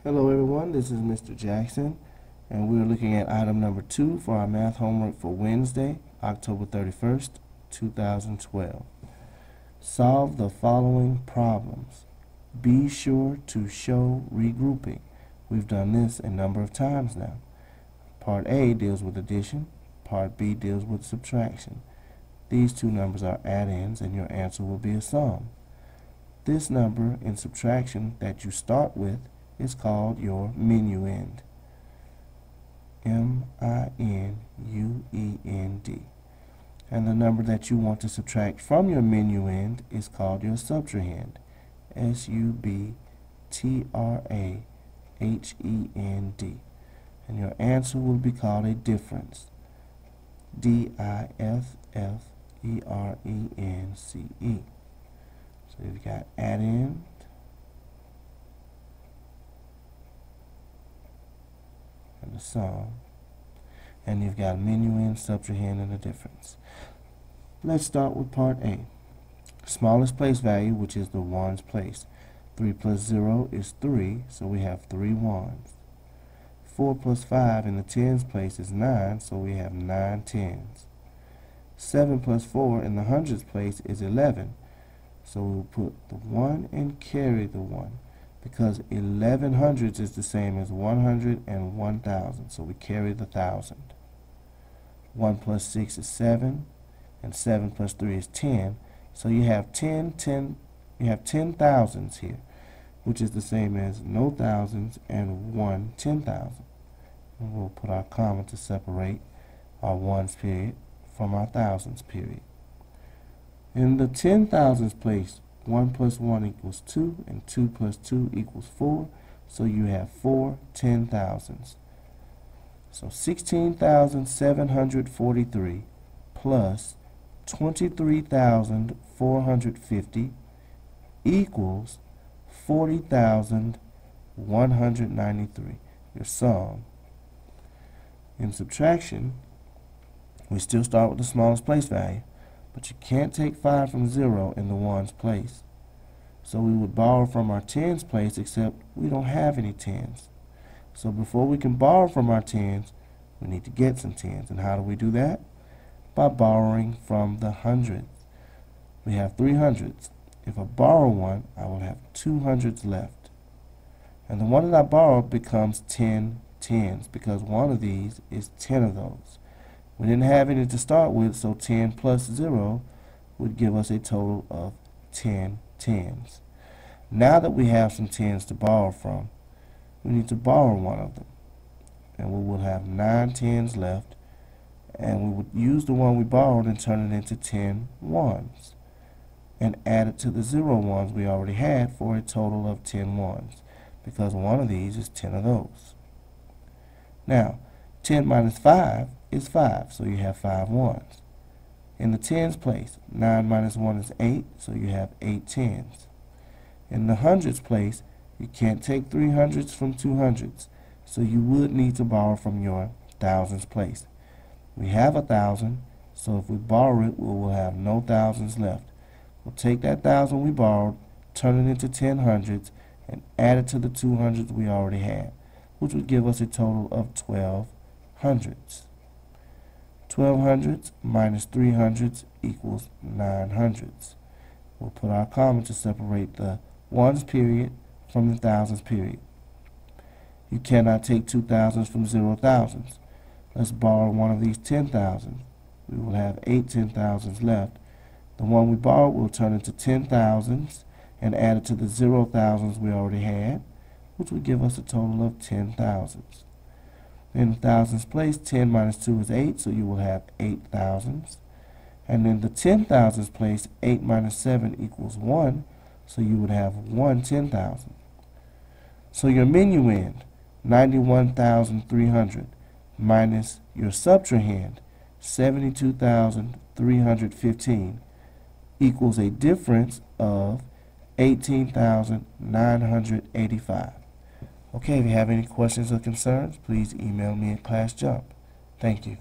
Hello everyone, this is Mr. Jackson, and we're looking at item number 2 for our math homework for Wednesday, October 31st, 2012. Solve the following problems. Be sure to show regrouping. We've done this a number of times now. Part A deals with addition, Part B deals with subtraction. These two numbers are add-ins and your answer will be a sum. This number in subtraction that you start with is called your minuend. M-I-N-U-E-N-D. And the number that you want to subtract from your minuend is called your subtrahend. S-U-B-T-R-A-H-E-N-D. And your answer will be called a difference. D-I-F-F-E-R-E-N-C-E. So you've got add-in, and the sum, and you've got a minuend, subtrahend, and a difference. Let's start with part A. Smallest place value, which is the ones place. 3 plus 0 is 3, so we have 3 ones. 4 plus 5 in the tens place is 9, so we have 9 tens. 7 plus 4 in the hundreds place is 11, so we'll put the 1 and carry the 1. Because 11 hundreds is the same as 100 and 1,000, so we carry the 1,000. 1 plus 6 is 7, and 7 plus 3 is 10. So you have 10 thousands here, which is the same as no thousands and 1 10,000. And we'll put our comma to separate our ones period from our thousands period. In the 10,000s place, 1 plus 1 equals 2, and 2 plus 2 equals 4, so you have 4 10,000s. So 16,743 plus 23,450 equals 40,193, your sum. In subtraction, we still start with the smallest place value, but you can't take 5 from 0 in the ones place. So we would borrow from our tens place, except we don't have any tens. So before we can borrow from our tens, we need to get some tens. And how do we do that? By borrowing from the hundreds. We have 3 hundreds. If I borrow one, I will have 2 hundreds left. And the one that I borrowed becomes 10 tens, because one of these is 10 of those. We didn't have any to start with, so 10 plus 0 would give us a total of 10 tens. Now that we have some tens to borrow from, we need to borrow one of them. And we will have 9 tens left, and we would use the one we borrowed and turn it into 10 ones, and add it to the 0 ones we already had for a total of 10 ones, because one of these is 10 of those. Now, 10 minus 5 is 5, so you have 5 ones. In the tens place, 9 minus 1 is 8, so you have 8 tens. In the hundreds place, you can't take 3 hundreds from 2 hundreds, so you would need to borrow from your thousands place. We have 1,000, so if we borrow it, we will have no thousands left. We'll take that 1,000 we borrowed, turn it into 10 hundreds, and add it to the 2 hundreds we already had, which would give us a total of 12 hundreds. 12 hundreds minus 3 hundreds equals 9 hundreds. We'll put our comma to separate the ones period from the thousands period. You cannot take 2 thousands from 0 thousands. Let's borrow one of these 10,000s. We will have 8 10,000s left. The one we borrowed will turn into 10 thousands and add it to the 0 thousands we already had, which would give us a total of 10 thousands. In the thousands place, 10 minus 2 is 8, so you will have 8 thousands. And in the 10,000s place, 8 minus 7 equals 1, so you would have 1 10,000. So your minuend, 91,300, minus your subtrahend, 72,315, equals a difference of 18,985. Okay, if you have any questions or concerns, please email me at ClassJump. Thank you.